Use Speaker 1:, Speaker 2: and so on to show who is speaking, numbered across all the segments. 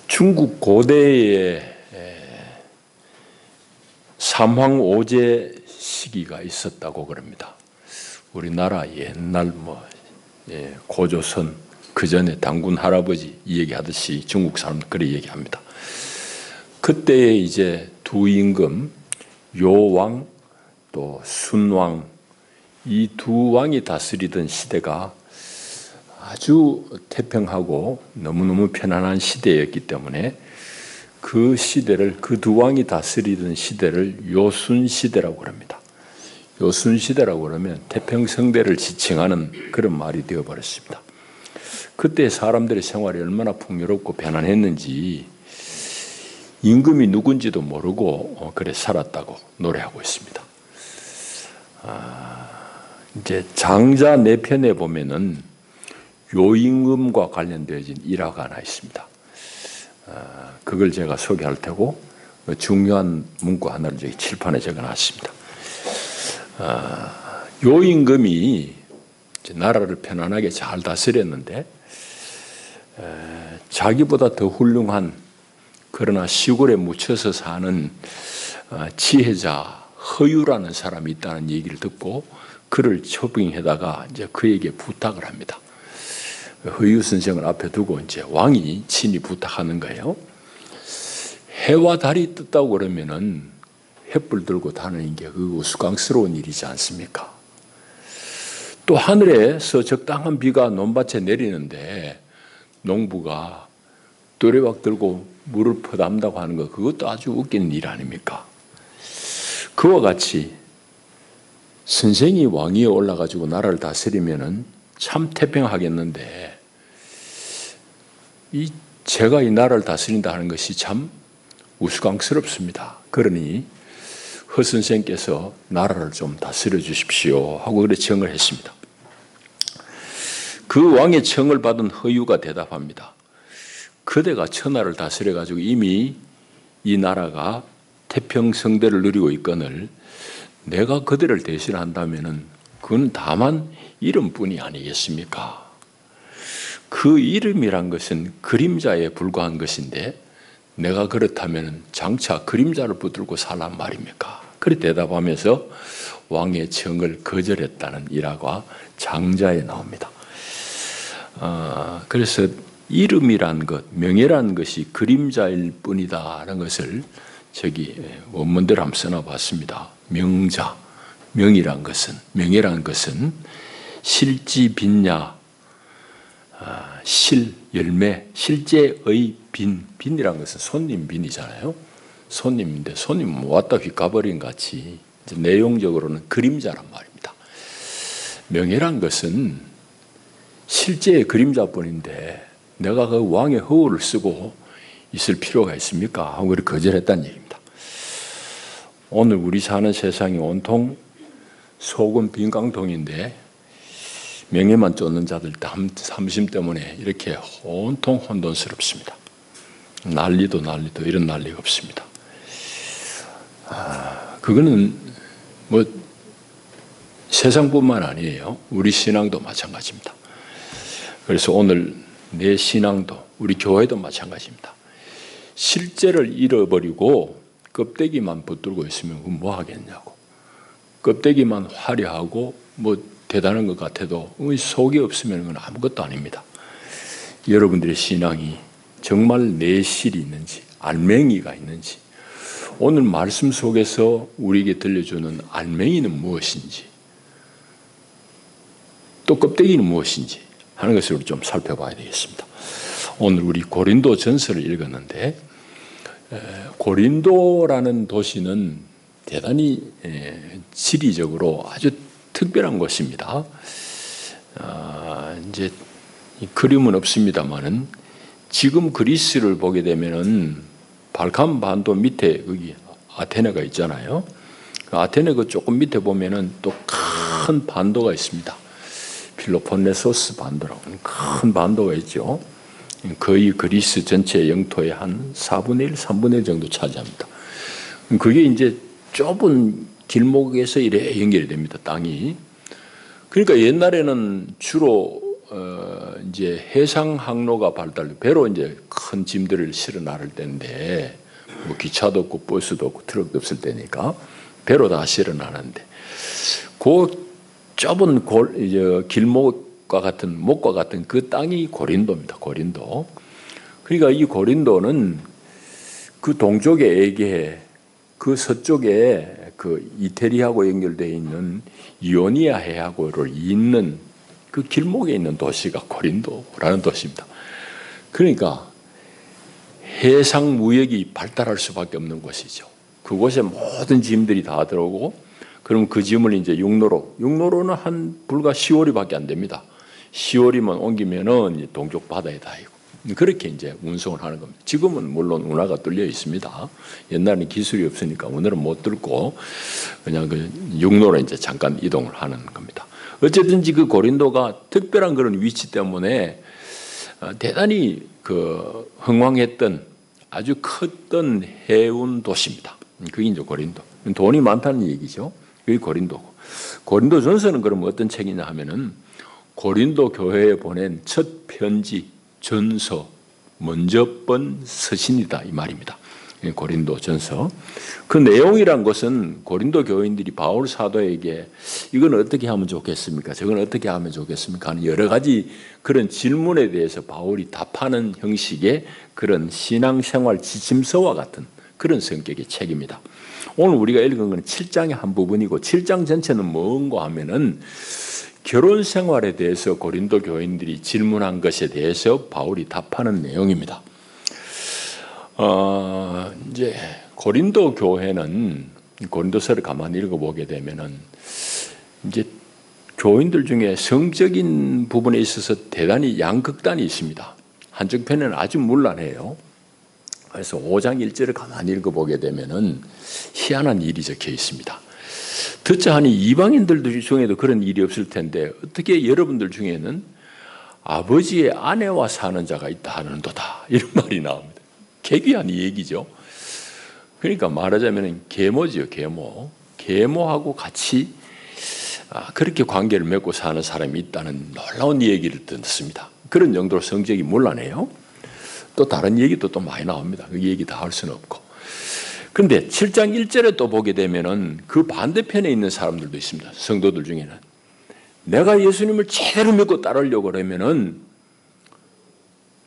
Speaker 1: 중국 고대에 삼황오제 시기가 있었다고 그럽니다. 우리나라 옛날 고조선 그 전에 당군 할아버지 얘기하듯이 중국 사람들 그렇게 얘기합니다. 그때에 이제 두 임금 요왕 또 순왕 이 두 왕이 다스리던 시대가 아주 태평하고 너무너무 편안한 시대였기 때문에 그 시대를 그 두 왕이 다스리던 시대를 요순시대라고 합니다. 요순시대라고 그러면 태평성대를 지칭하는 그런 말이 되어버렸습니다. 그때 사람들의 생활이 얼마나 풍요롭고 편안했는지 임금이 누군지도 모르고 그래 살았다고 노래하고 있습니다. 이제 장자 4편에 보면은 요임금과 관련되어진 일화가 하나 있습니다. 그걸 제가 소개할 테고 중요한 문구 하나를 저기 칠판에 적어놨습니다. 요임금이 나라를 편안하게 잘 다스렸는데 자기보다 더 훌륭한 그러나 시골에 묻혀서 사는 지혜자 허유라는 사람이 있다는 얘기를 듣고 그를 초빙해다가 이제 그에게 부탁을 합니다. 허유 선생을 앞에 두고 이제 왕이 친히 부탁하는 거예요. 해와 달이 떴다고 그러면은 횃불 들고 다니는 게 그 우스꽝스러운 일이지 않습니까? 또 하늘에서 적당한 비가 논밭에 내리는데 농부가 또레박 들고 물을 퍼담다고 하는 거 그것도 아주 웃기는 일 아닙니까? 그와 같이 선생이 왕위에 올라가지고 나라를 다스리면은 참 태평하겠는데 제가 이 나라를 다스린다 하는 것이 참 우스꽝스럽습니다. 그러니 허 선생께서 나라를 좀 다스려 주십시오 하고 그렇게 청을 했습니다. 그 왕의 청을 받은 허유가 대답합니다. 그대가 천하를 다스려 가지고 이미 이 나라가 태평성대를 누리고 있거늘 내가 그대를 대신한다면은 그건 다만 이름뿐이 아니겠습니까? 그 이름이란 것은 그림자에 불과한 것인데 내가 그렇다면 장차 그림자를 붙들고 살란 말입니까? 그렇게 대답하면서 왕의 청을 거절했다는 일화가 장자에 나옵니다. 그래서 이름이란 것, 명예란 것이 그림자일 뿐이다라는 것을 저기 원문대로 한번 써놔봤습니다. 명자, 명예란 것은 실지 빈야, 실, 열매, 실제의 빈이란 것은 손님 빈이잖아요. 손님인데 손님 왔다 가버린 같이 이제 내용적으로는 그림자란 말입니다. 명예란 것은 실제의 그림자뿐인데 내가 그 왕의 허울을 쓰고 있을 필요가 있습니까? 하고 그렇게 거절했다는 얘기입니다. 오늘 우리 사는 세상이 온통 속은 빈 깡통인데 명예만 쫓는 자들 삼심 때문에 이렇게 온통 혼돈스럽습니다. 난리도 이런 난리가 없습니다. 그거는 뭐 세상뿐만 아니에요. 우리 신앙도 마찬가지입니다. 그래서 오늘 내 신앙도 우리 교회도 마찬가지입니다. 실제를 잃어버리고 껍데기만 붙들고 있으면 뭐 하겠냐고. 껍데기만 화려하고 뭐 대단한 것 같아도 속이 없으면 그건 아무것도 아닙니다. 여러분들의 신앙이 정말 내실이 있는지 알맹이가 있는지 오늘 말씀 속에서 우리에게 들려주는 알맹이는 무엇인지 또 껍데기는 무엇인지 하는 것을 좀 살펴봐야 되겠습니다. 오늘 우리 고린도 전서를 읽었는데 고린도라는 도시는 대단히 지리적으로 아주 특별한 곳입니다. 이제 그림은 없습니다만은 지금 그리스를 보게 되면은 발칸 반도 밑에 거기 아테네가 있잖아요. 아테네 그 조금 밑에 보면은 또 큰 반도가 있습니다. 필로폰네소스 반도라고 큰 반도가 있죠. 거의 그리스 전체 영토의 한 4분의 1, 3분의 1 정도 차지합니다. 그게 이제 좁은 길목에서 이래 연결이 됩니다. 땅이. 그러니까 옛날에는 주로 이제 해상 항로가 발달, 배로 이제 큰 짐들을 실어 나를 때인데, 뭐 기차도 없고 버스도 없고 트럭도 없을 때니까 배로 다 실어 나는데, 그 좁은 이제 길목과 같은 목과 같은 그 땅이 고린도입니다. 고린도. 그러니까 이 고린도는 그 동쪽에 에게, 그 서쪽에 그 이태리하고 연결되어 있는 이오니아 해하고를 잇는 그 길목에 있는 도시가 고린도라는 도시입니다. 그러니까 해상 무역이 발달할 수밖에 없는 곳이죠. 그곳에 모든 짐들이 다 들어오고, 그럼 그 짐을 이제 육로로는 한 불과 10월이밖에 안 됩니다. 10월이면 옮기면은 동쪽 바다에 닿이고, 그렇게 이제 운송을 하는 겁니다. 지금은 물론 운하가 뚫려 있습니다. 옛날에는 기술이 없으니까 운하를 못 뚫고 그냥 그 육로로 이제 잠깐 이동을 하는 겁니다. 어쨌든지 그 고린도가 특별한 그런 위치 때문에 대단히 그 흥왕했던 아주 컸던 해운 도시입니다. 그게 이제 고린도. 돈이 많다는 얘기죠. 그게 고린도고. 고린도전서는 그럼 어떤 책이냐 하면은 고린도 교회에 보낸 첫 편지, 전서, 먼저 번 서신이다 이 말입니다. 고린도전서. 그 내용이란 것은 고린도 교인들이 바울 사도에게 이건 어떻게 하면 좋겠습니까? 저건 어떻게 하면 좋겠습니까? 하는 여러 가지 그런 질문에 대해서 바울이 답하는 형식의 그런 신앙생활 지침서와 같은 그런 성격의 책입니다. 오늘 우리가 읽은 건 7장의 한 부분이고, 7장 전체는 뭔가 하면은 결혼 생활에 대해서 고린도 교인들이 질문한 것에 대해서 바울이 답하는 내용입니다. 이제 고린도 교회는 고린도서를 가만히 읽어보게 되면은 이제 교인들 중에 성적인 부분에 있어서 대단히 양극단이 있습니다. 한쪽 편에는 아주 문란해요. 그래서 5장 1절을 가만히 읽어보게 되면은 희한한 일이 적혀 있습니다. 듣자 하니 이방인들 중에도 그런 일이 없을 텐데 어떻게 여러분들 중에는 아버지의 아내와 사는 자가 있다 하는도다, 이런 말이 나옵니다. 괴기한 얘기죠. 그러니까 말하자면 계모지요, 계모. 계모하고 같이 그렇게 관계를 맺고 사는 사람이 있다는 놀라운 얘기를 듣습니다. 그런 정도로 성적이 문란해요. 또 다른 얘기도 또 많이 나옵니다. 그 얘기 다 할 수는 없고. 그런데 7장 1절에 또 보게 되면은 그 반대편에 있는 사람들도 있습니다. 성도들 중에는 내가 예수님을 제대로 믿고 따르려고 그러면은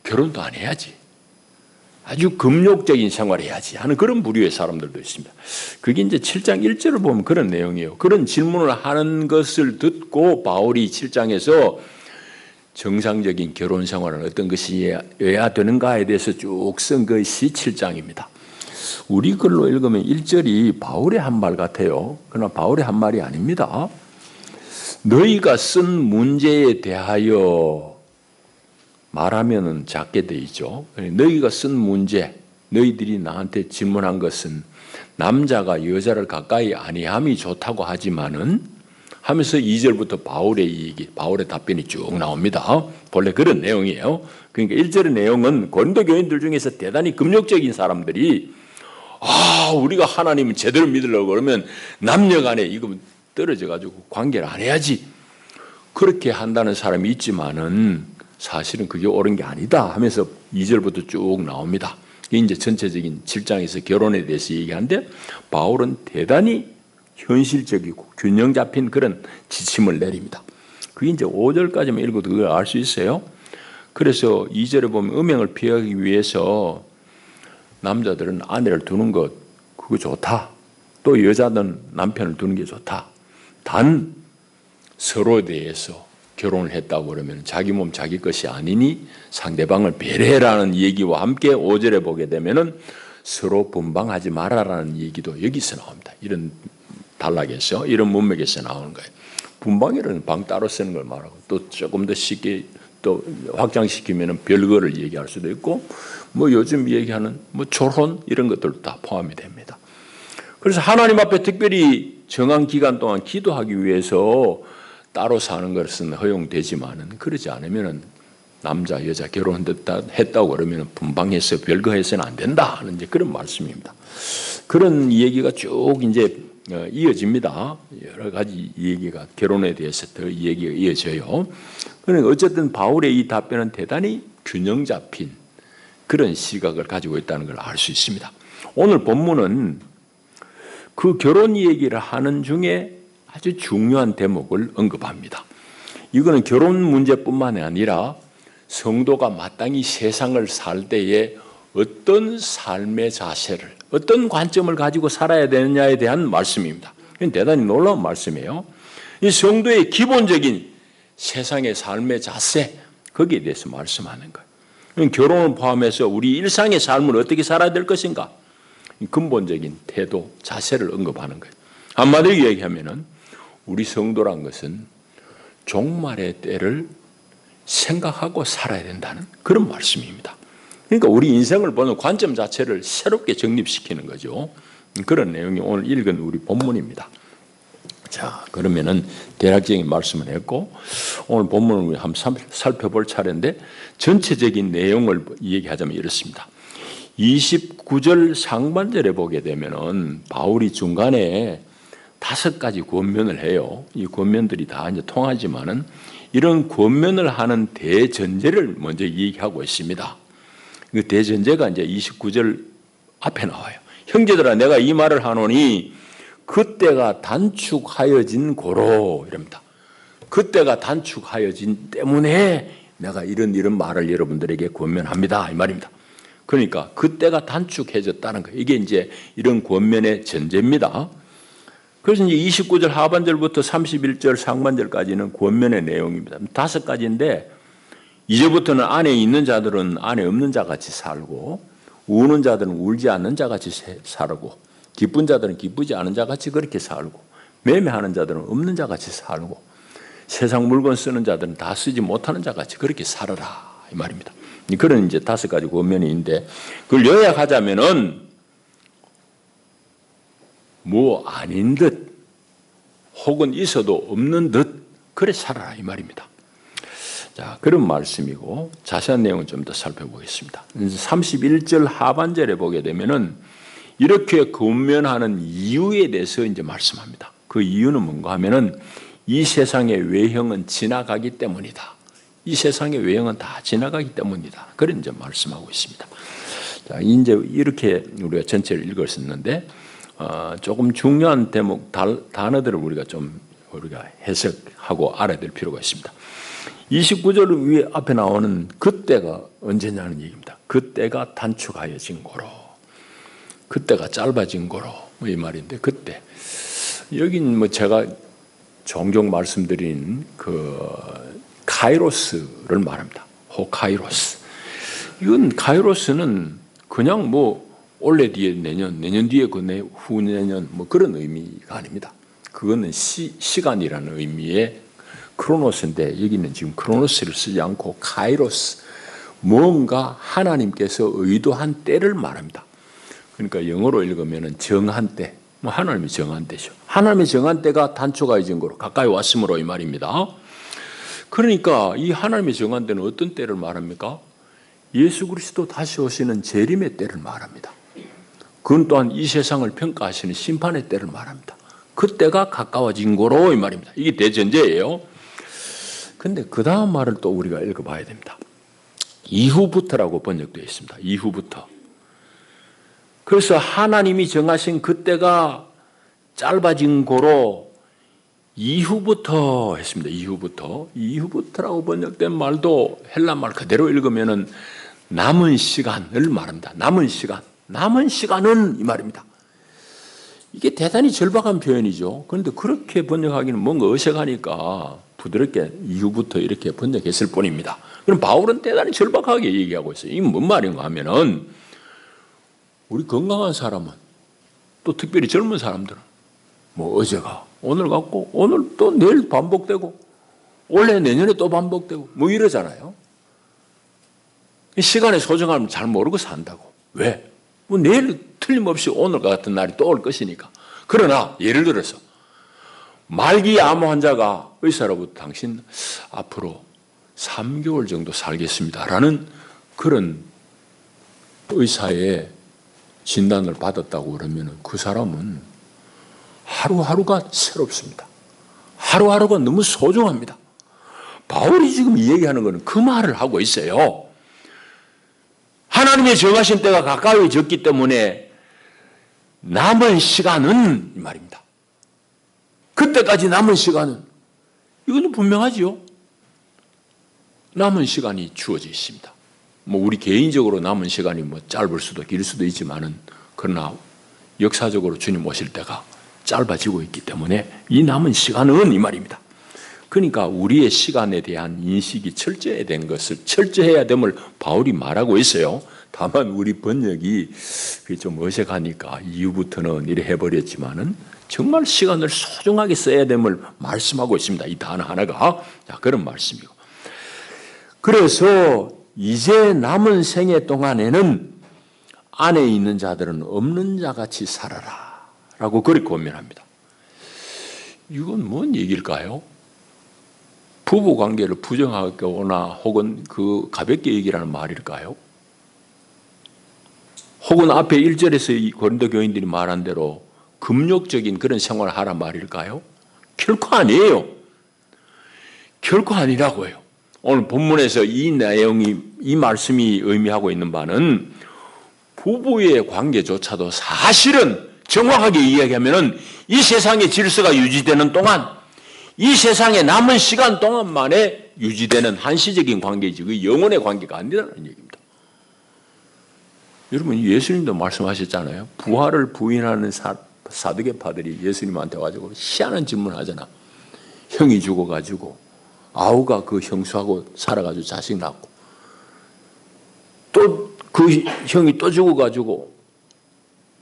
Speaker 1: 결혼도 안 해야지, 아주 금욕적인 생활을 해야지 하는 그런 부류의 사람들도 있습니다. 그게 이제 7장 1절을 보면 그런 내용이에요. 그런 질문을 하는 것을 듣고 바울이 7장에서 정상적인 결혼 생활은 어떤 것이어야 되는가에 대해서 쭉 쓴 것이 7장입니다. 우리 글로 읽으면 1절이 바울의 한 말 같아요. 그러나 바울의 한 말이 아닙니다. 너희가 쓴 문제에 대하여 말하면은 작게 돼 있죠. 너희가 쓴 문제, 너희들이 나한테 질문한 것은 남자가 여자를 가까이 아니함이 좋다고 하지만은 하면서 2절부터 바울의 얘기, 바울의 답변이 쭉 나옵니다. 본래 그런 내용이에요. 그러니까 1절의 내용은 고린도 교인들 중에서 대단히 금욕적인 사람들이 우리가 하나님을 제대로 믿으려고 그러면 남녀간에 이거 떨어져가지고 관계를 안 해야지, 그렇게 한다는 사람이 있지만은 사실은 그게 옳은 게 아니다 하면서 2절부터 쭉 나옵니다. 이게 이제 전체적인 7장에서 결혼에 대해서 얘기하는데 바울은 대단히 현실적이고 균형 잡힌 그런 지침을 내립니다. 그게 이제 5절까지만 읽어도 그걸 알 수 있어요. 그래서 2절에 보면 음행을 피하기 위해서 남자들은 아내를 두는 것, 그거 좋다. 또 여자들은 남편을 두는 게 좋다. 단 서로에 대해서 결혼을 했다고 그러면 자기 몸 자기 것이 아니니 상대방을 배려해라는 얘기와 함께 5절에 보게 되면은 서로 분방하지 말아라는 얘기도 여기서 나옵니다. 이런 단락에서, 이런 문맥에서 나오는 거예요. 분방이라는 방 따로 쓰는 걸 말하고, 또 조금 더 쉽게 또 확장시키면은 별거를 얘기할 수도 있고, 뭐 요즘 얘기하는 뭐 졸혼 이런 것들도 다 포함이 됩니다. 그래서 하나님 앞에 특별히 정한 기간 동안 기도하기 위해서 따로 사는 것은 허용되지만은 그러지 않으면은 남자 여자 결혼했다고 그러면 분방해서 별거해서는 안 된다 하는 이제 그런 말씀입니다. 그런 얘기가 쭉 이제 이어집니다. 여러 가지 얘기가 결혼에 대해서 더 얘기가 이어져요. 그러니까 어쨌든 바울의 이 답변은 대단히 균형 잡힌 그런 시각을 가지고 있다는 걸 알 수 있습니다. 오늘 본문은 그 결혼 얘기를 하는 중에 아주 중요한 대목을 언급합니다. 이거는 결혼 문제뿐만 아니라 성도가 마땅히 세상을 살 때에 어떤 삶의 자세를, 어떤 관점을 가지고 살아야 되느냐에 대한 말씀입니다. 대단히 놀라운 말씀이에요. 이 성도의 기본적인 세상의 삶의 자세, 거기에 대해서 말씀하는 거예요. 결혼을 포함해서 우리 일상의 삶을 어떻게 살아야 될 것인가? 근본적인 태도, 자세를 언급하는 거예요. 한마디로 얘기하면은 우리 성도란 것은 종말의 때를 생각하고 살아야 된다는 그런 말씀입니다. 그러니까 우리 인생을 보는 관점 자체를 새롭게 정립시키는 거죠. 그런 내용이 오늘 읽은 우리 본문입니다. 자, 그러면은 대략적인 말씀을 했고 오늘 본문을 한번 살펴볼 차례인데 전체적인 내용을 얘기하자면 이렇습니다. 29절 상반절에 보게 되면은 바울이 중간에 5가지 권면을 해요. 이 권면들이 다 이제 통하지만은 이런 권면을 하는 대전제를 먼저 얘기하고 있습니다. 그 대전제가 이제 29절 앞에 나와요. 형제들아, 내가 이 말을 하노니 그때가 단축하여진 고로 이럽니다. 그때가 단축하여진 때문에 내가 이런 말을 여러분들에게 권면합니다. 이 말입니다. 그러니까 그때가 단축해졌다는 거예요. 이게 이제 이런 권면의 전제입니다. 그래서 이제 29절 하반절부터 31절 상반절까지는 권면의 내용입니다. 5가지인데 이제부터는 안에 있는 자들은 안에 없는 자같이 살고 우는 자들은 울지 않는 자같이 살고 기쁜 자들은 기쁘지 않은 자같이 그렇게 살고 매매하는 자들은 없는 자같이 살고 세상 물건 쓰는 자들은 다 쓰지 못하는 자같이 그렇게 살아라 이 말입니다. 그런 이제 5가지 권면이 있는데 그걸 요약하자면은 뭐 아닌 듯 혹은 있어도 없는 듯 그래 살아라 이 말입니다. 자, 그런 말씀이고 자세한 내용은 좀 더 살펴보겠습니다. 31절 하반절에 보게 되면은 이렇게 권면하는 이유에 대해서 이제 말씀합니다. 그 이유는 뭔가 하면은 이 세상의 외형은 지나가기 때문이다. 이 세상의 외형은 다 지나가기 때문이다. 그런 이제 말씀하고 있습니다. 자, 이제 이렇게 우리가 전체를 읽었었는데 조금 중요한 대목 단어들을 우리가 해석하고 알아야 될 필요가 있습니다. 29절 위에 앞에 나오는 그때가 언제냐는 얘기입니다. 그때가 단축하여진 고로, 그때가 짧아진 고로 이 말인데 그때 여긴 뭐 제가 종종 말씀드린 그 카이로스를 말합니다. 호카이로스. 이건 카이로스는 그냥 뭐 올해 뒤에 내년 뒤에 후내년 뭐 그런 의미가 아닙니다. 그거는 시간이라는 의미의 크로노스인데 여기는 지금 크로노스를 쓰지 않고 카이로스, 뭔가 하나님께서 의도한 때를 말합니다. 그러니까 영어로 읽으면 정한 때, 뭐 하나님이 정한 때죠. 하나님의 정한 때가 단축하여진 거로 가까이 왔으므로 이 말입니다. 그러니까 이 하나님의 정한 때는 어떤 때를 말합니까? 예수 그리스도 다시 오시는 재림의 때를 말합니다. 그건 또한 이 세상을 평가하시는 심판의 때를 말합니다. 그때가 가까워진 거로 이 말입니다. 이게 대전제예요. 근데 그 다음 말을 또 우리가 읽어봐야 됩니다. 이후부터라고 번역되어 있습니다. 이후부터. 그래서 하나님이 정하신 그때가 짧아진 거로 이후부터 했습니다. 이후부터라고 번역된 말도 헬라말 그대로 읽으면은 남은 시간을 말합니다. 남은 시간은 이 말입니다. 이게 대단히 절박한 표현이죠. 그런데 그렇게 번역하기는 뭔가 어색하니까 부드럽게 이후부터 이렇게 번역했을 뿐입니다. 그럼 바울은 대단히 절박하게 얘기하고 있어요. 이게 뭔 말인가 하면은 우리 건강한 사람은 또 특별히 젊은 사람들은 뭐 어제가 오늘 같고 오늘 또 내일 반복되고 올해 내년에 또 반복되고 뭐 이러잖아요. 시간의 소중함을 잘 모르고 산다고. 왜? 뭐 내일 틀림없이 오늘과 같은 날이 또 올 것이니까. 그러나 예를 들어서 말기 암 환자가 의사로부터 당신 앞으로 3개월 정도 살겠습니다라는 그런 의사의 진단을 받았다고 그러면 그 사람은 하루하루가 새롭습니다. 하루하루가 너무 소중합니다. 바울이 지금 얘기하는 것은 그 말을 하고 있어요. 하나님의 정하신 때가 가까워졌기 때문에 남은 시간은 이 말입니다. 그때까지 남은 시간은 이것은 분명하지요. 남은 시간이 주어져 있습니다. 뭐 우리 개인적으로 남은 시간이 뭐 짧을 수도 길 수도 있지만은 그러나 역사적으로 주님 오실 때가 짧아지고 있기 때문에 이 남은 시간은 이 말입니다. 그러니까 우리의 시간에 대한 인식이 철저해야 된 것을 철저해야 됨을 바울이 말하고 있어요. 다만 우리 번역이 좀 어색하니까 이후부터는 이래 해버렸지만은 정말 시간을 소중하게 써야 됨을 말씀하고 있습니다. 이 단어 하나가 그런 말씀이고. 그래서 이제 남은 생애 동안에는 안에 있는 자들은 없는 자같이 살아라 라고 그렇게 권면합니다. 이건 뭔 얘기일까요? 부부관계를 부정하거나 혹은 그 가볍게 얘기하는 말일까요? 혹은 앞에 1절에서 이 고린도 교인들이 말한 대로 금욕적인 그런 생활을 하란 말일까요? 결코 아니에요. 결코 아니라고요. 오늘 본문에서 이 내용이, 이 말씀이 의미하고 있는 바는 부부의 관계조차도 사실은 정확하게 이야기하면 이 세상의 질서가 유지되는 동안, 이 세상에 남은 시간 동안만에 유지되는 한시적인 관계이지 그 영혼의 관계가 아니라는 얘기입니다. 여러분 예수님도 말씀하셨잖아요. 부활을 부인하는 사두개파들이 예수님한테 와가지고 희한한 질문을 하잖아. 형이 죽어가지고 아우가 그 형수하고 살아가지고 자식 낳고 또 그 형이 또 죽어가지고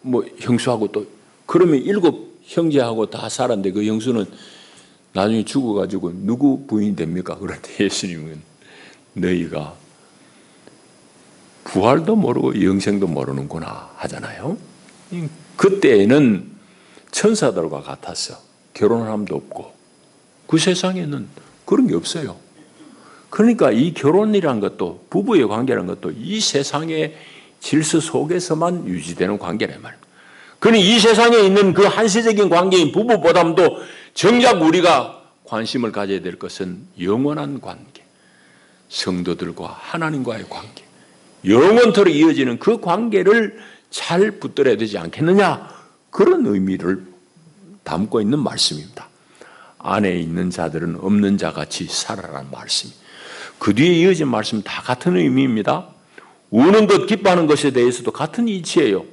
Speaker 1: 뭐 형수하고 또 그러면 7 형제하고 다 살았는데 그 형수는 나중에 죽어가지고 누구 부인이 됩니까? 그런데 예수님은 너희가 부활도 모르고 영생도 모르는구나 하잖아요. 그때에는 천사들과 같았어. 결혼함도 없고 그 세상에는 그런 게 없어요. 그러니까 이 결혼이란 것도 부부의 관계라는 것도 이 세상의 질서 속에서만 유지되는 관계란 말입니다. 그러니 이 세상에 있는 그 한시적인 관계인 부부보다도 정작 우리가 관심을 가져야 될 것은 영원한 관계, 성도들과 하나님과의 관계, 영원토록 이어지는 그 관계를 잘 붙들어야 되지 않겠느냐, 그런 의미를 담고 있는 말씀입니다. 안에 있는 자들은 없는 자같이 살아라는 말씀이. 그 뒤에 이어진 말씀 다 같은 의미입니다. 우는 것, 기뻐하는 것에 대해서도 같은 이치예요.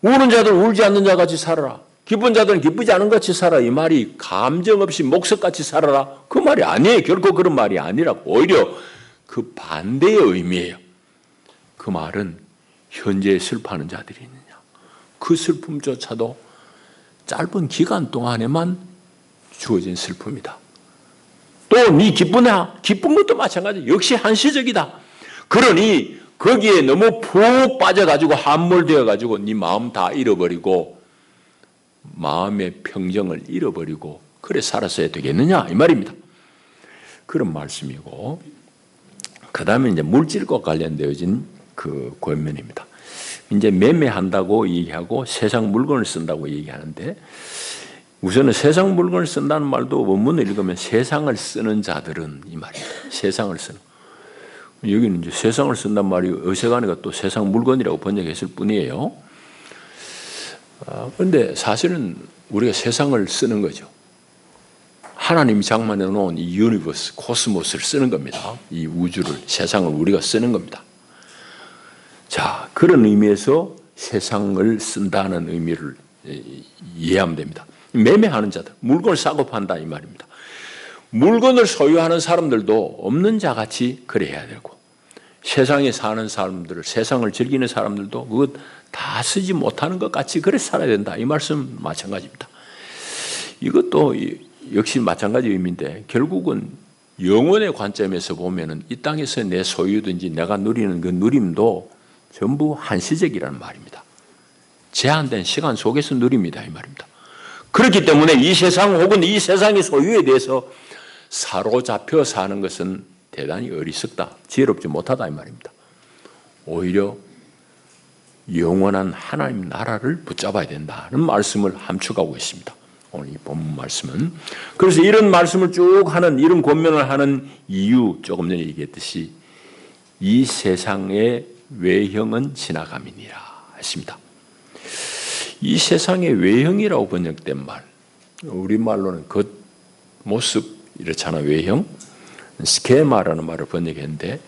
Speaker 1: 우는 자들은 울지 않는 자같이 살아라. 기쁜 자들은 기쁘지 않은 같이 살아. 이 말이 감정 없이 목석같이 살아라. 그 말이 아니에요. 결코 그런 말이 아니라 오히려 그 반대의 의미예요. 그 말은 현재 슬퍼하는 자들이 있느냐. 그 슬픔조차도 짧은 기간 동안에만 주어진 슬픔이다. 또 네 기쁘냐? 기쁜 것도 마찬가지. 역시 한시적이다. 그러니 거기에 너무 푹 빠져가지고 함몰되어가지고 네 마음 다 잃어버리고 마음의 평정을 잃어버리고 그래 살았어야 되겠느냐 이 말입니다. 그런 말씀이고, 그 다음에 이제 물질과 관련되어진 그 권면입니다. 이제 매매한다고 얘기하고 세상 물건을 쓴다고 얘기하는데, 우선은 세상 물건을 쓴다는 말도 원문을 읽으면 세상을 쓰는 자들은 이 말입니다. 세상을 쓰는. 여기는 이제 세상을 쓴단 말이 어색하니까 또 세상 물건이라고 번역했을 뿐이에요. 그런데 사실은 우리가 세상을 쓰는 거죠. 하나님이 장만해 놓은 이 유니버스, 코스모스를 쓰는 겁니다. 이 우주를, 세상을 우리가 쓰는 겁니다. 자, 그런 의미에서 세상을 쓴다는 의미를 이해하면 됩니다. 매매하는 자들, 물건을 사고 판다 이 말입니다. 물건을 소유하는 사람들도 없는 자같이 그래야 되고, 세상에 사는 사람들, 세상을 즐기는 사람들도 그것 다 쓰지 못하는 것 같이 그래 살아야 된다. 이 말씀 마찬가지입니다. 이것도 역시 마찬가지 의미인데, 결국은 영혼의 관점에서 보면은 이 땅에서 내 소유든지 내가 누리는 그 누림도 전부 한시적이라는 말입니다. 제한된 시간 속에서 누립니다. 이 말입니다. 그렇기 때문에 이 세상 혹은 이 세상의 소유에 대해서 사로잡혀 사는 것은 대단히 어리석다, 지혜롭지 못하다 이 말입니다. 오히려 영원한 하나님 나라를 붙잡아야 된다는 말씀을 함축하고 있습니다. 오늘 이 본문 말씀은. 그래서 이런 말씀을 쭉 하는, 이런 권면을 하는 이유, 조금 전에 얘기했듯이 이 세상의 외형은 지나감이니라 했습니다. 이 세상의 외형이라고 번역된 말, 우리말로는 겉모습 이렇잖아요. 외형, 스케마라는 말을 번역했는데,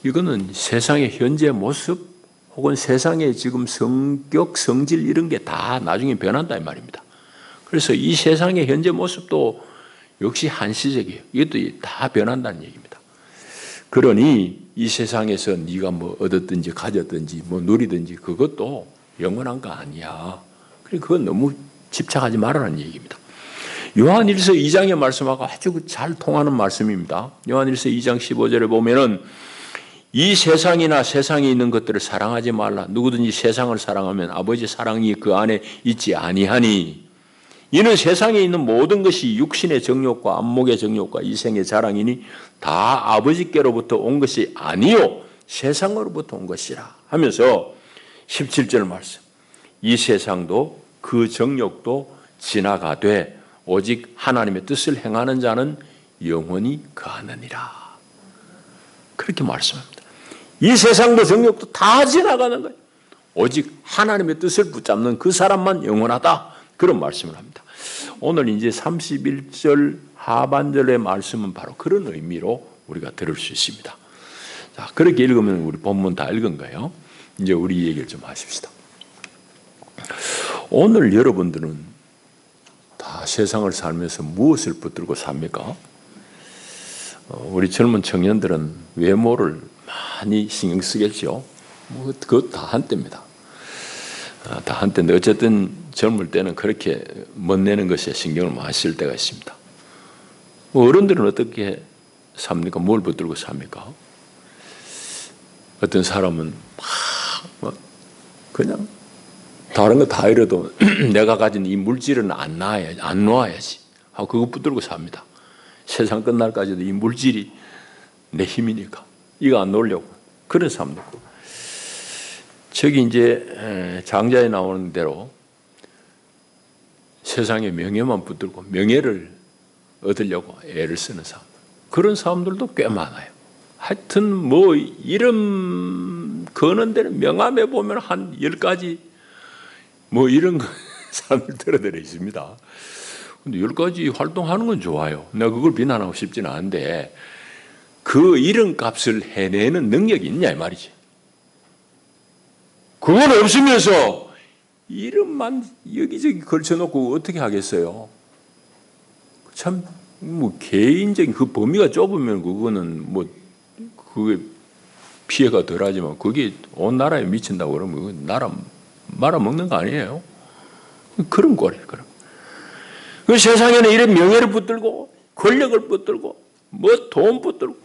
Speaker 1: 이거는 세상의 현재 모습 혹은 세상의 지금 성격, 성질 이런 게 다 나중에 변한다 이 말입니다. 그래서 이 세상의 현재 모습도 역시 한시적이에요. 이것도 다 변한다는 얘기입니다. 그러니 이 세상에서 네가 뭐 얻었든지 가졌든지 뭐 누리든지 그것도 영원한 거 아니야. 그러니까 그건 너무 집착하지 말라는 얘기입니다. 요한일서 2장의 말씀하고 아주 잘 통하는 말씀입니다. 요한일서 2장 15절에 보면은 이 세상이나 세상에 있는 것들을 사랑하지 말라. 누구든지 세상을 사랑하면 아버지 사랑이 그 안에 있지 아니하니 이는 세상에 있는 모든 것이 육신의 정욕과 안목의 정욕과 이생의 자랑이니 다 아버지께로부터 온 것이 아니요 세상으로부터 온 것이라 하면서 17절 말씀, 이 세상도 그 정욕도 지나가되 오직 하나님의 뜻을 행하는 자는 영원히 거하느니라. 그렇게 말씀합니다. 이 세상도 정욕도 다 지나가는 거예요. 오직 하나님의 뜻을 붙잡는 그 사람만 영원하다. 그런 말씀을 합니다. 오늘 이제 31절 하반절의 말씀은 바로 그런 의미로 우리가 들을 수 있습니다. 자, 그렇게 읽으면 우리 본문 다 읽은 거예요. 이제 우리 얘기를 좀 하십시다. 오늘 여러분들은 다 세상을 살면서 무엇을 붙들고 삽니까? 우리 젊은 청년들은 외모를 많이 신경 쓰겠죠. 뭐 그것 다 한때입니다. 다 한때인데 어쨌든 젊을 때는 그렇게 멋내는 것에 신경을 많이 쓸 때가 있습니다. 어른들은 어떻게 삽니까? 뭘 붙들고 삽니까? 어떤 사람은 막 그냥 다른 거 다 잃어도 내가 가진 이 물질은 안 놓아야지 하고 그거 붙들고 삽니다. 세상 끝날까지도 이 물질이 내 힘이니까 이거 안 놓으려고 그런 사람도 있고, 저기 이제 장자에 나오는 대로 세상의 명예만 붙들고 명예를 얻으려고 애를 쓰는 사람, 그런 사람들도 꽤 많아요. 하여튼 뭐 이름 거는 데는 명함에 보면 한 10가지 뭐 이런 사람들 들어들어 있습니다. 근데 10가지 활동하는 건 좋아요. 내가 그걸 비난하고 싶지는 않은데 그 이름값을 해내는 능력이 있냐 이 말이지. 그건 없으면서 이름만 여기저기 걸쳐놓고 어떻게 하겠어요? 참 뭐 개인적인 그 범위가 좁으면 그거는 뭐 그게 피해가 덜하지만 그게 온 나라에 미친다고 그러면 나라 말아먹는 거 아니에요? 그런 꼴이에요. 그럼 그 세상에는 이런 명예를 붙들고 권력을 붙들고 뭐 돈 붙들고,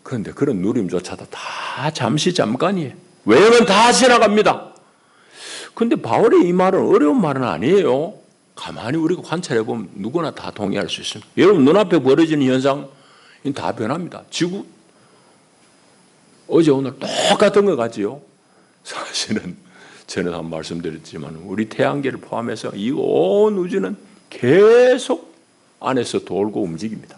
Speaker 1: 그런데 그런 누림조차도 다 잠시 잠깐이에요. 외형은 다 지나갑니다. 그런데 바울의 이 말은 어려운 말은 아니에요. 가만히 우리가 관찰해보면 누구나 다 동의할 수 있습니다. 여러분 눈앞에 벌어지는 현상 다 변합니다. 지구 어제 오늘 똑같은 것 같지요. 사실은 전에 한 말씀드렸지만 우리 태양계를 포함해서 이 온 우주는 계속 안에서 돌고 움직입니다.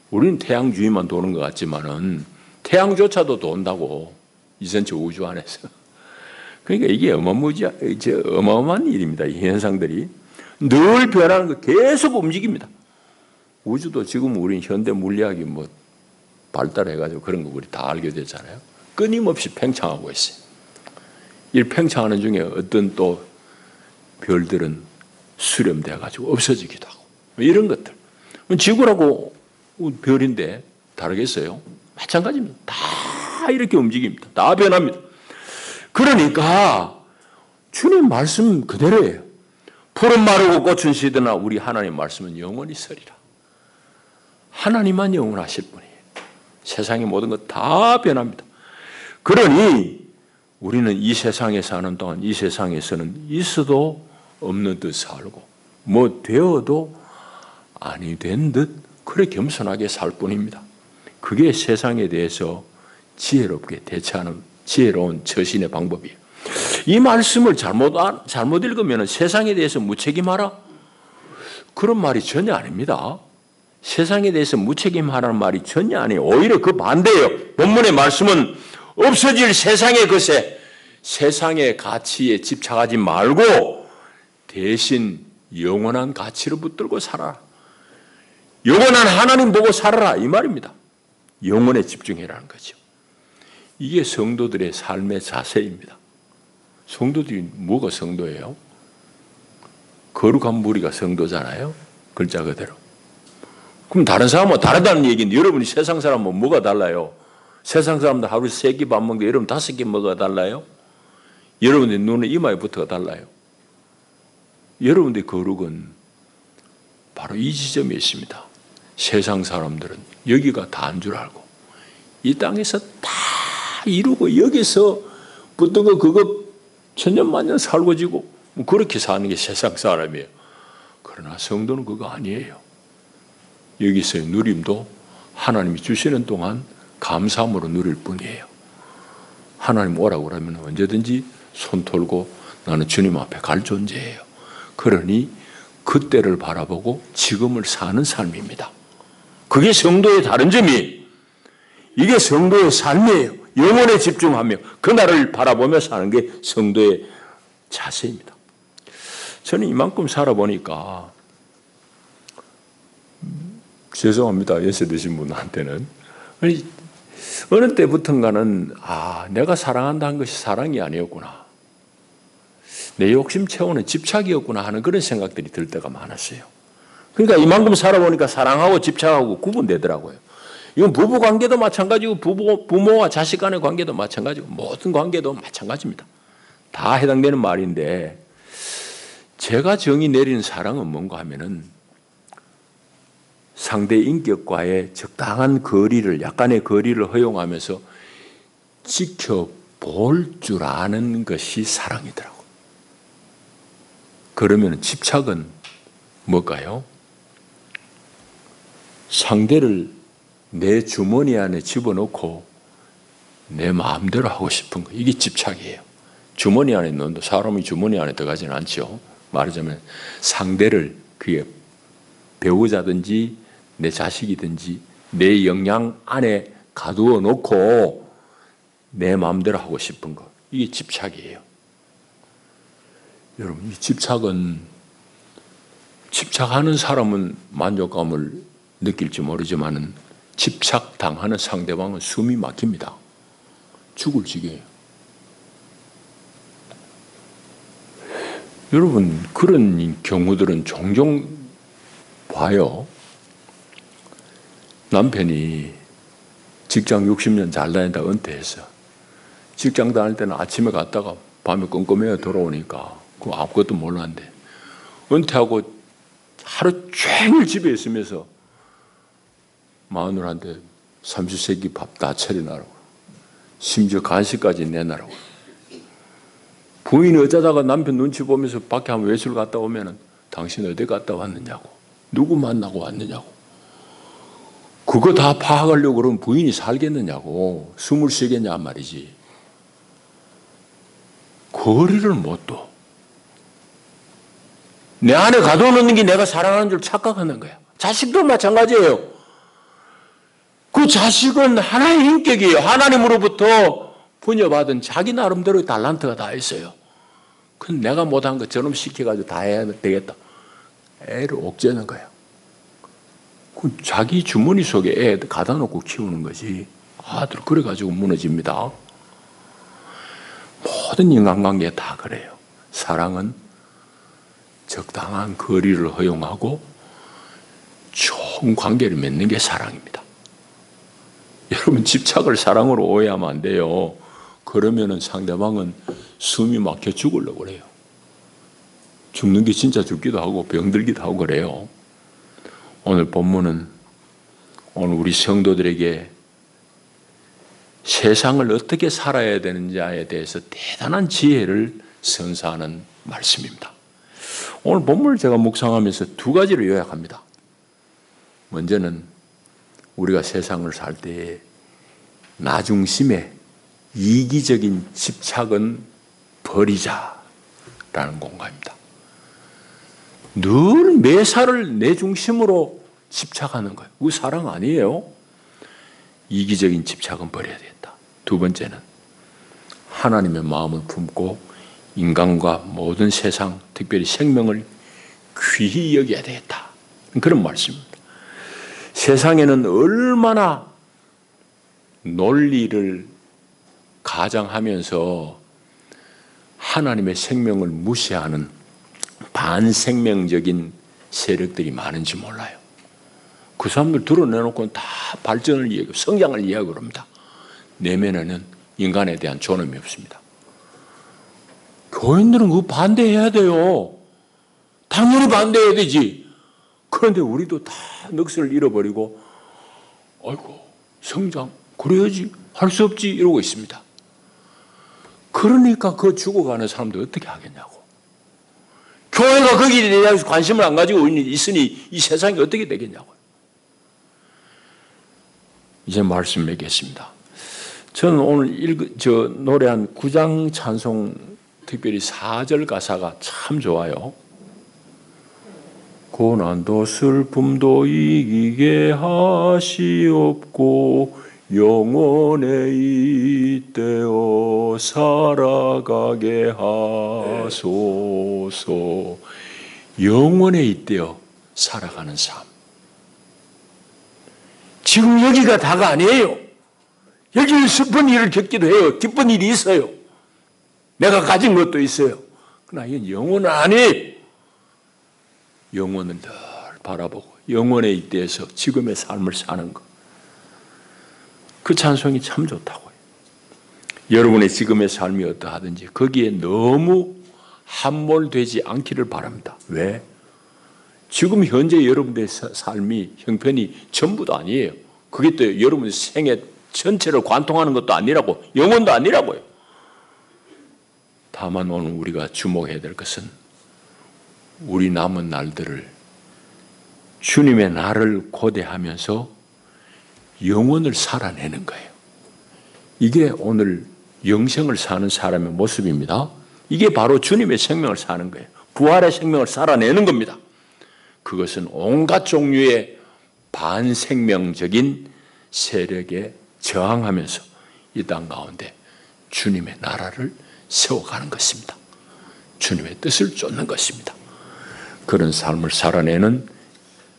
Speaker 1: 우리는 태양 주위만 도는 것 같지만은 태양조차도 돈다고 이 전체 우주 안에서. 그러니까 이게 어마어마한 일입니다. 이 현상들이 늘 변하는 거 계속 움직입니다. 우주도 지금 우리 현대 물리학이 뭐 발달해가지고 그런 거 우리 다 알게 됐잖아요. 끊임없이 팽창하고 있어요. 이 팽창하는 중에 어떤 또 별들은 수렴돼가지고 없어지기도 하고 이런 것들. 지구라고 별인데 다르겠어요? 마찬가지입니다. 다 이렇게 움직입니다. 다 변합니다. 그러니까 주님 말씀 그대로예요. 푸른 마르고 꽃은 시드나 우리 하나님 말씀은 영원히 서리라. 하나님만 영원하실 분이에요. 세상의 모든 것 다 변합니다. 그러니 우리는 이 세상에 사는 동안 이 세상에서는 있어도 없는 듯 살고 뭐 되어도 아니 된 듯 그렇게 겸손하게 살 뿐입니다. 그게 세상에 대해서 지혜롭게 대처하는 지혜로운 처신의 방법이에요. 이 말씀을 잘못 읽으면 세상에 대해서 무책임하라? 그런 말이 전혀 아닙니다. 세상에 대해서 무책임하라는 말이 전혀 아니에요. 오히려 그 반대예요. 본문의 말씀은 없어질 세상의 것에, 세상의 가치에 집착하지 말고 대신 영원한 가치를 붙들고 살아라. 영원한 하나님 보고 살아라, 이 말입니다. 영혼에 집중해라는 거죠. 이게 성도들의 삶의 자세입니다. 성도들이 뭐가 성도예요? 거룩한 무리가 성도잖아요. 글자 그대로. 그럼 다른 사람은 다르다는 얘기인데 여러분이 세상 사람은 뭐가 달라요? 세상 사람들 하루에 3끼 밥 먹는데 여러분 5끼 뭐가 달라요? 여러분의 눈에 이마에 붙어가 달라요. 여러분의 거룩은 바로 이 지점에 있습니다. 세상 사람들은 여기가 다인 줄 알고 이 땅에서 다 이루고 여기서 붙은 거 그거 천년만년 살고 지고 그렇게 사는 게 세상 사람이에요. 그러나 성도는 그거 아니에요. 여기서의 누림도 하나님이 주시는 동안 감사함으로 누릴 뿐이에요. 하나님 오라고 그러면 언제든지 손 털고 나는 주님 앞에 갈 존재예요. 그러니 그때를 바라보고 지금을 사는 삶입니다. 그게 성도의 다른 점이에요. 이게 성도의 삶이에요. 영혼에 집중하며 그날을 바라보며 사는 게 성도의 자세입니다. 저는 이만큼 살아보니까 죄송합니다. 연세 드신 분한테는 어느 때부턴가는 내가 사랑한다는 것이 사랑이 아니었구나, 내 욕심 채우는 집착이었구나 하는 그런 생각들이 들 때가 많았어요. 그러니까 이만큼 살아보니까 사랑하고 집착하고 구분되더라고요. 이건 부부 관계도 마찬가지고 부모와 자식 간의 관계도 마찬가지고 모든 관계도 마찬가지입니다. 다 해당되는 말인데 제가 정의 내리는 사랑은 뭔가 하면은 상대 인격과의 적당한 거리를, 약간의 거리를 허용하면서 지켜볼 줄 아는 것이 사랑이더라고요. 그러면 집착은 뭘까요? 상대를 내 주머니 안에 집어넣고 내 마음대로 하고 싶은 거, 이게 집착이에요. 주머니 안에 넣는다. 사람이 주머니 안에 들어가지는 않죠. 말하자면 상대를, 그게 배우자든지 내 자식이든지 내 영향 안에 가두어 놓고 내 마음대로 하고 싶은 거, 이게 집착이에요. 여러분, 이 집착하는 사람은 만족감을 느낄지 모르지만은 집착당하는 상대방은 숨이 막힙니다. 죽을 지경이에요. 여러분, 그런 경우들은 종종 봐요. 남편이 직장 60년 잘 다니다 은퇴했어. 직장 다닐 때는 아침에 갔다가 밤에 껌껌해요 돌아오니까 그 아무것도 몰랐는데 은퇴하고 하루 종일 집에 있으면서 마누라한테 삼시세끼 밥 다 차려놔라고, 심지어 간식까지 내놔라고. 부인이 어쩌다가 남편 눈치 보면서 밖에 한번 외출 갔다 오면은 당신 어디 갔다 왔느냐고, 누구 만나고 왔느냐고. 그거 다 파악하려고 그러면 부인이 살겠느냐고, 숨을 쉬겠냐 말이지. 거리를 못 둬. 내 안에 가둬놓는 게 내가 사랑하는 줄 착각하는 거야. 자식도 마찬가지예요. 그 자식은 하나의 인격이에요. 하나님으로부터 부여받은 자기 나름대로 달란트가 다 있어요. 근데 내가 못한 거 저놈 시켜가지고 다 해야 되겠다. 애를 옥죄는 거야. 그 자기 주머니 속에 애 가다 놓고 키우는 거지. 아들 그래가지고 무너집니다. 모든 인간관계에 다 그래요. 사랑은 적당한 거리를 허용하고 좋은 관계를 맺는 게 사랑입니다. 여러분, 집착을 사랑으로 오해하면 안 돼요. 그러면은 상대방은 숨이 막혀 죽으려고 그래요. 죽는 게 진짜 죽기도 하고 병들기도 하고 그래요. 오늘 본문은 오늘 우리 성도들에게 세상을 어떻게 살아야 되는지에 대해서 대단한 지혜를 선사하는 말씀입니다. 오늘 본문을 제가 묵상하면서 두 가지를 요약합니다. 먼저는 우리가 세상을 살 때에 나 중심의 이기적인 집착은 버리자라는 공감입니다. 늘 매사를 내 중심으로 집착하는 거예요. 그거 사랑 아니에요. 이기적인 집착은 버려야 되겠다. 두 번째는 하나님의 마음을 품고 인간과 모든 세상, 특별히 생명을 귀히 여겨야 되겠다. 그런 말씀입니다. 세상에는 얼마나 논리를 가장하면서 하나님의 생명을 무시하는 반생명적인 세력들이 많은지 몰라요. 그 사람들 드러내놓고는 다 발전을 이야기하고 성장을 이야기하고 그럽니다. 내면에는 인간에 대한 존엄이 없습니다. 교인들은 그거 반대해야 돼요. 당연히 반대해야 되지. 그런데 우리도 다 넋을 잃어버리고 아이고 성장 그래야지 할 수 없지 이러고 있습니다. 그러니까 그 죽어가는 사람들 어떻게 하겠냐고. 교회가 거기에 대해서 관심을 안 가지고 있으니 이 세상이 어떻게 되겠냐고요. 이제 말씀 맺겠습니다. 저는 오늘 노래한 9장 찬송 특별히 4절 가사가 참 좋아요. 고난도 슬픔도 이기게 하시옵고 영원에 잇대어 살아가게 하소서. 영원에 잇대어 살아가는 삶. 지금 여기가 다가 아니에요. 여기는 슬픈 일을 겪기도 해요. 기쁜 일이 있어요. 내가 가진 것도 있어요. 그러나 이건 영원은 아니에요. 영원을 늘 바라보고 영원에 잇대어서 지금의 삶을 사는 것. 그 찬송이 참 좋다고요. 여러분의 지금의 삶이 어떠하든지 거기에 너무 함몰되지 않기를 바랍니다. 왜? 지금 현재 여러분의 삶이 형편이 전부도 아니에요. 그게 또 여러분의 생애 전체를 관통하는 것도 아니라고, 영원도 아니라고요. 다만 오늘 우리가 주목해야 될 것은 우리 남은 날들을 주님의 날을 고대하면서 영혼을 살아내는 거예요. 이게 오늘 영생을 사는 사람의 모습입니다. 이게 바로 주님의 생명을 사는 거예요. 부활의 생명을 살아내는 겁니다. 그것은 온갖 종류의 반생명적인 세력에 저항하면서 이 땅 가운데 주님의 나라를 세워가는 것입니다. 주님의 뜻을 쫓는 것입니다. 그런 삶을 살아내는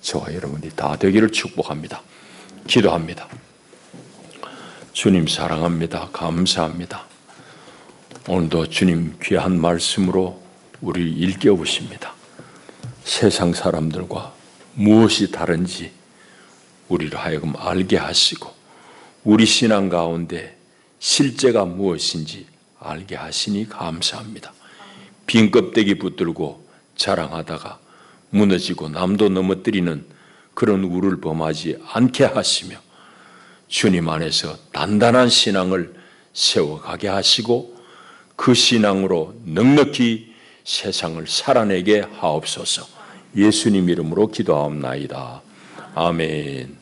Speaker 1: 저와 여러분이 다 되기를 축복합니다. 기도합니다. 주님 사랑합니다. 감사합니다. 오늘도 주님 귀한 말씀으로 우리를 일깨우십니다. 세상 사람들과 무엇이 다른지 우리를 하여금 알게 하시고 우리 신앙 가운데 실제가 무엇인지 알게 하시니 감사합니다. 빈 껍데기 붙들고 자랑하다가 무너지고 남도 넘어뜨리는 그런 우를 범하지 않게 하시며 주님 안에서 단단한 신앙을 세워가게 하시고 그 신앙으로 넉넉히 세상을 살아내게 하옵소서. 예수님 이름으로 기도하옵나이다. 아멘.